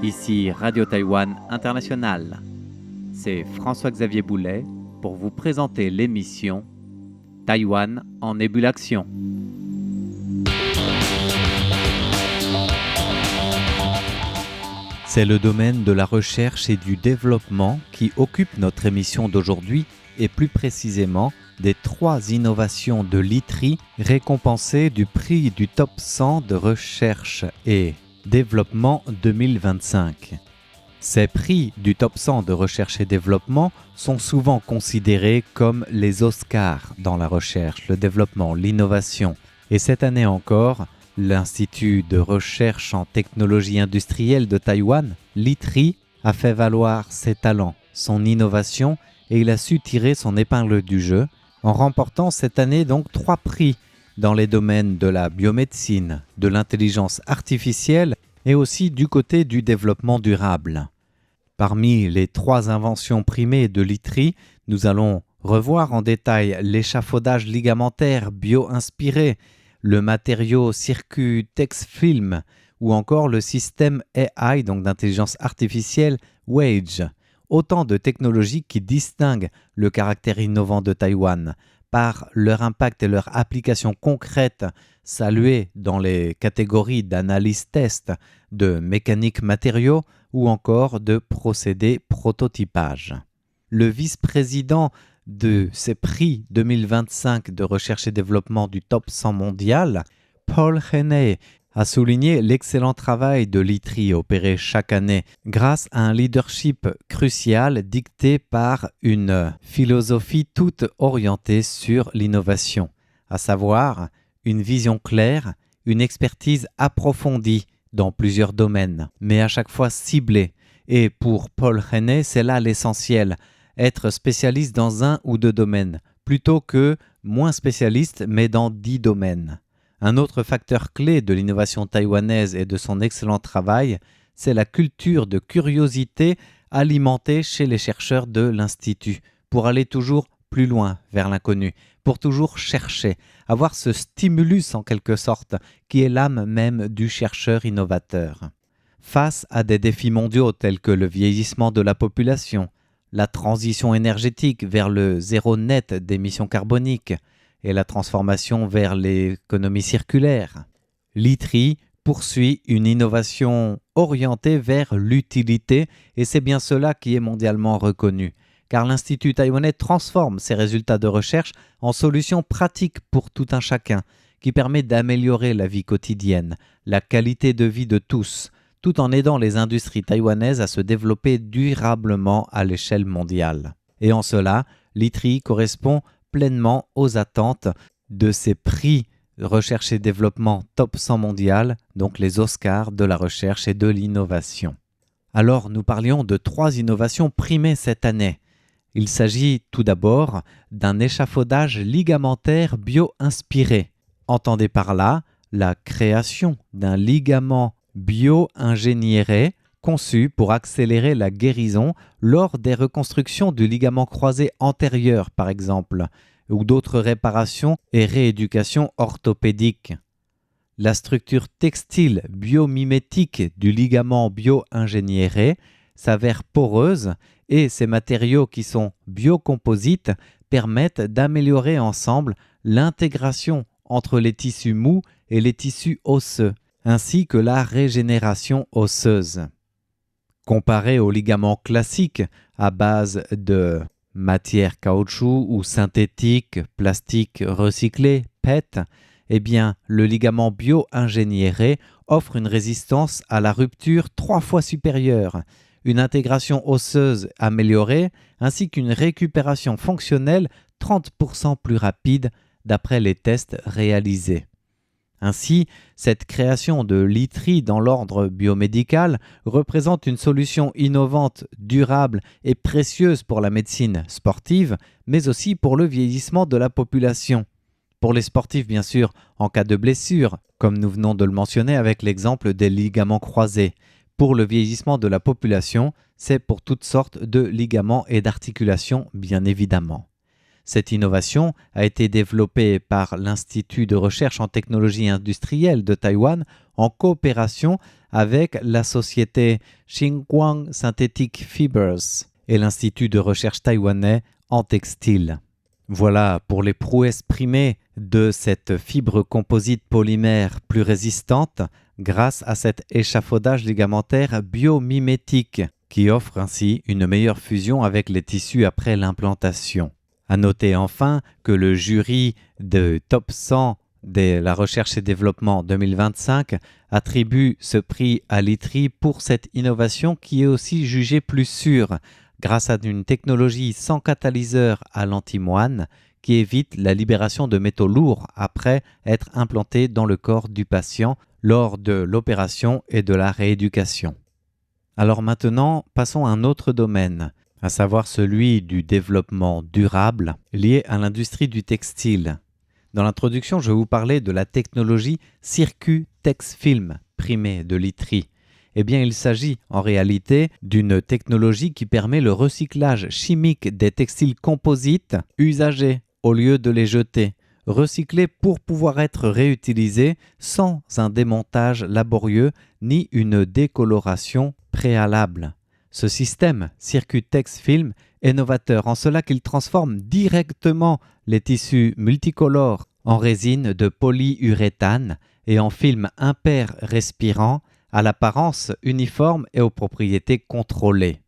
Ici Radio Taïwan International. C'est François-Xavier Boulet pour vous présenter l'émission Taïwan en ébullition. C'est le domaine de la recherche et du développement qui occupe notre émission d'aujourd'hui et plus précisément des 3 innovations de l'ITRI récompensées du prix du Top 100 de recherche et développement 2025. Ces prix du Top 100 de recherche et développement sont souvent considérés comme les Oscars dans la recherche, le développement, l'innovation. Et cette année encore, l'Institut de recherche en technologie industrielle de Taïwan, l'ITRI, a fait valoir ses talents, son innovation et il a su tirer son épingle du jeu en remportant cette année donc 3 prix dans les domaines de la biomédecine, de l'intelligence artificielle et aussi du côté du développement durable. Parmi les 3 inventions primées de l'ITRI, nous allons revoir en détail l'échafaudage ligamentaire bio-inspiré, le matériau circuit TexFilm ou encore le système AI, donc d'intelligence artificielle, WAGE. Autant de technologies qui distinguent le caractère innovant de Taïwan par leur impact et leur application concrète saluée dans les catégories d'analyse-test, de mécanique matériaux ou encore de procédés prototypage. Le vice-président de ces prix 2025 de recherche et développement du Top 100 mondial, Paul Heney, a souligné l'excellent travail de l'ITRI opéré chaque année grâce à un leadership crucial dicté par une philosophie toute orientée sur l'innovation, à savoir une vision claire, une expertise approfondie dans plusieurs domaines, mais à chaque fois ciblée. Et pour Paul Heney, c'est là l'essentiel, être spécialiste dans 1 ou 2 domaines, plutôt que moins spécialiste mais dans 10 domaines. Un autre facteur clé de l'innovation taïwanaise et de son excellent travail, c'est la culture de curiosité alimentée chez les chercheurs de l'Institut, pour aller toujours plus loin vers l'inconnu, pour toujours chercher, avoir ce stimulus en quelque sorte, qui est l'âme même du chercheur innovateur. Face à des défis mondiaux tels que le vieillissement de la population, la transition énergétique vers le zéro net d'émissions carboniques, et la transformation vers l'économie circulaire, l'ITRI poursuit une innovation orientée vers l'utilité et c'est bien cela qui est mondialement reconnu, car l'Institut taïwanais transforme ses résultats de recherche en solutions pratiques pour tout un chacun, qui permet d'améliorer la vie quotidienne, la qualité de vie de tous, tout en aidant les industries taïwanaises à se développer durablement à l'échelle mondiale. Et en cela, l'ITRI correspond pleinement aux attentes de ces prix recherche et développement Top 100 mondial, donc les Oscars de la recherche et de l'innovation. Alors, nous parlions de 3 innovations primées cette année. Il s'agit tout d'abord d'un échafaudage ligamentaire bio-inspiré. Entendez par là la création d'un ligament bio-ingénieré conçu pour accélérer la guérison lors des reconstructions du ligament croisé antérieur, par exemple, ou d'autres réparations et rééducations orthopédiques. La structure textile biomimétique du ligament bio-ingénieré s'avère poreuse et ces matériaux qui sont biocomposites permettent d'améliorer ensemble l'intégration entre les tissus mous et les tissus osseux, ainsi que la régénération osseuse. Comparé aux ligaments classiques à base de matière caoutchouc ou synthétique, plastique recyclé, PET, eh bien, le ligament bio-ingénieré offre une résistance à la rupture 3 fois supérieure, une intégration osseuse améliorée, ainsi qu'une récupération fonctionnelle 30% plus rapide d'après les tests réalisés. Ainsi, cette création de l'ITRI dans l'ordre biomédical représente une solution innovante, durable et précieuse pour la médecine sportive, mais aussi pour le vieillissement de la population. Pour les sportifs, bien sûr, en cas de blessure, comme nous venons de le mentionner avec l'exemple des ligaments croisés. Pour le vieillissement de la population, c'est pour toutes sortes de ligaments et d'articulations, bien évidemment. Cette innovation a été développée par l'Institut de recherche en technologie industrielle de Taïwan en coopération avec la société Xinguang Synthetic Fibers et l'Institut de recherche taïwanais en textile. Voilà pour les prouesses primées de cette fibre composite polymère plus résistante grâce à cet échafaudage ligamentaire biomimétique qui offre ainsi une meilleure fusion avec les tissus après l'implantation. À noter enfin que le jury de Top 100 de la recherche et développement 2025 attribue ce prix à l'ITRI pour cette innovation qui est aussi jugée plus sûre grâce à une technologie sans catalyseur à l'antimoine qui évite la libération de métaux lourds après être implantés dans le corps du patient lors de l'opération et de la rééducation. Alors maintenant, passons à un autre domaine, à savoir celui du développement durable lié à l'industrie du textile. Dans l'introduction, je vais vous parler de la technologie Circu-Tex-Film primée de l'ITRI. Eh bien, il s'agit en réalité d'une technologie qui permet le recyclage chimique des textiles composites usagés au lieu de les jeter, recyclés pour pouvoir être réutilisés sans un démontage laborieux ni une décoloration préalable. Ce système Circu-Tex-Film est novateur en cela qu'il transforme directement les tissus multicolores en résine de polyuréthane et en film impair respirant à l'apparence uniforme et aux propriétés contrôlées.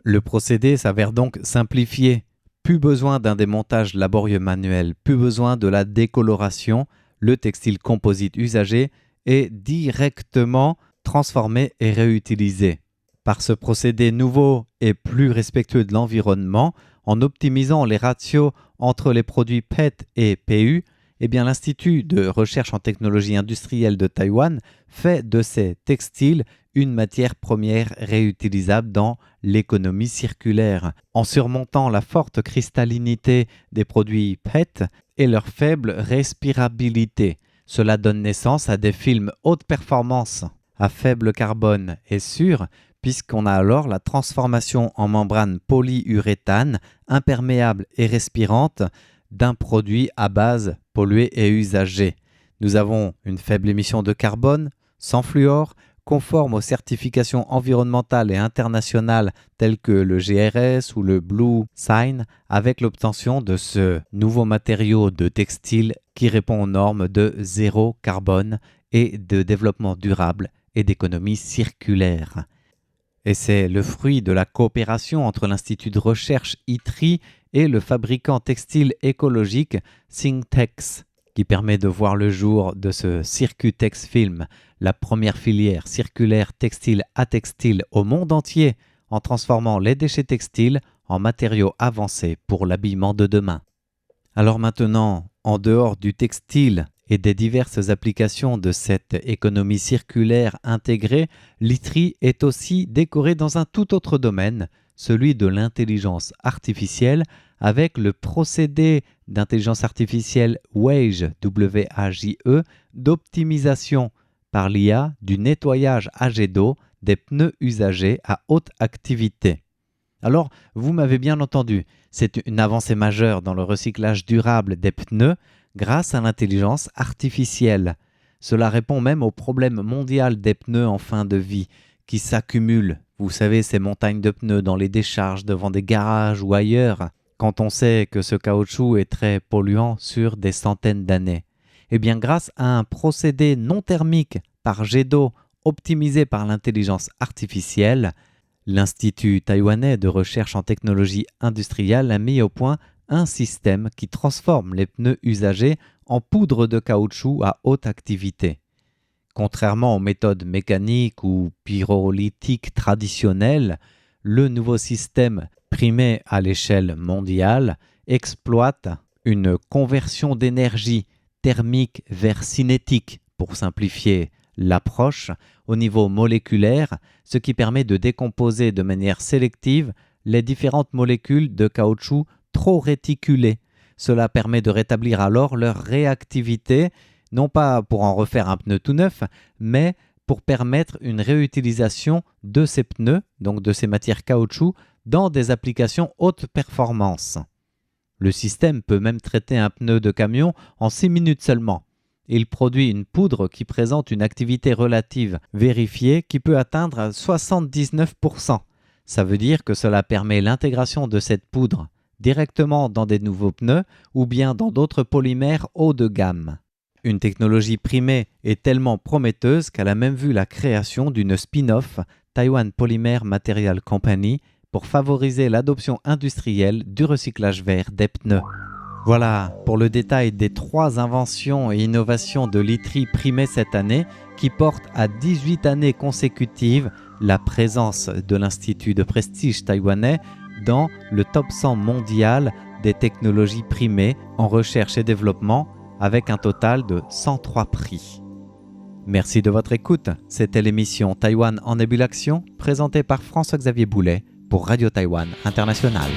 Le procédé s'avère donc simplifié. Plus besoin d'un démontage laborieux manuel, plus besoin de la décoloration. Le textile composite usagé est directement transformé et réutilisé. Par ce procédé nouveau et plus respectueux de l'environnement, en optimisant les ratios entre les produits PET et PU, eh bien, l'Institut de recherche en technologie industrielle de Taïwan fait de ces textiles une matière première réutilisable dans l'économie circulaire, en surmontant la forte cristallinité des produits PET et leur faible respirabilité. Cela donne naissance à des films haute performance, à faible carbone et sûrs, puisqu'on a alors la transformation en membrane polyuréthane, imperméable et respirante, d'un produit à base pollué et usagé. Nous avons une faible émission de carbone, sans fluor, conforme aux certifications environnementales et internationales telles que le GRS ou le Blue Sign, avec l'obtention de ce nouveau matériau de textile qui répond aux normes de zéro carbone et de développement durable et d'économie circulaire. Et c'est le fruit de la coopération entre l'Institut de recherche ITRI et le fabricant textile écologique Syntex, qui permet de voir le jour de ce Circu-Tex-Film, la première filière circulaire textile à textile au monde entier, en transformant les déchets textiles en matériaux avancés pour l'habillement de demain. Alors maintenant, en dehors du textile et des diverses applications de cette économie circulaire intégrée, l'ITRI est aussi décoré dans un tout autre domaine, celui de l'intelligence artificielle, avec le procédé d'intelligence artificielle WAGE, W-A-J-E, d'optimisation par l'IA du nettoyage à jet d'eau des pneus usagés à haute activité. Alors, vous m'avez bien entendu, c'est une avancée majeure dans le recyclage durable des pneus grâce à l'intelligence artificielle. Cela répond même au problème mondial des pneus en fin de vie qui s'accumulent. Vous savez, ces montagnes de pneus dans les décharges devant des garages ou ailleurs, quand on sait que ce caoutchouc est très polluant sur des centaines d'années. Eh bien, grâce à un procédé non thermique par jet d'eau optimisé par l'intelligence artificielle, l'Institut taïwanais de recherche en technologie industrielle a mis au point un système qui transforme les pneus usagés en poudre de caoutchouc à haute activité. Contrairement aux méthodes mécaniques ou pyrolytiques traditionnelles, le nouveau système primé à l'échelle mondiale exploite une conversion d'énergie thermique vers cinétique, pour simplifier l'approche, au niveau moléculaire, ce qui permet de décomposer de manière sélective les différentes molécules de caoutchouc trop réticulées. Cela permet de rétablir alors leur réactivité, non pas pour en refaire un pneu tout neuf, mais pour permettre une réutilisation de ces pneus, donc de ces matières caoutchouc, dans des applications haute performance. Le système peut même traiter un pneu de camion en 6 minutes seulement. Il produit une poudre qui présente une activité relative vérifiée qui peut atteindre 79%. Ça veut dire que cela permet l'intégration de cette poudre directement dans des nouveaux pneus ou bien dans d'autres polymères haut de gamme. Une technologie primée est tellement prometteuse qu'elle a même vu la création d'une spin-off, Taiwan Polymer Material Company, pour favoriser l'adoption industrielle du recyclage vert des pneus. Voilà pour le détail des 3 inventions et innovations de l'ITRI primées cette année qui portent à 18 années consécutives la présence de l'Institut de prestige taïwanais dans le top 100 mondial des technologies primées en recherche et développement avec un total de 103 prix. Merci de votre écoute. C'était l'émission Taïwan en ébullition présentée par François-Xavier Boulet pour Radio Taïwan International.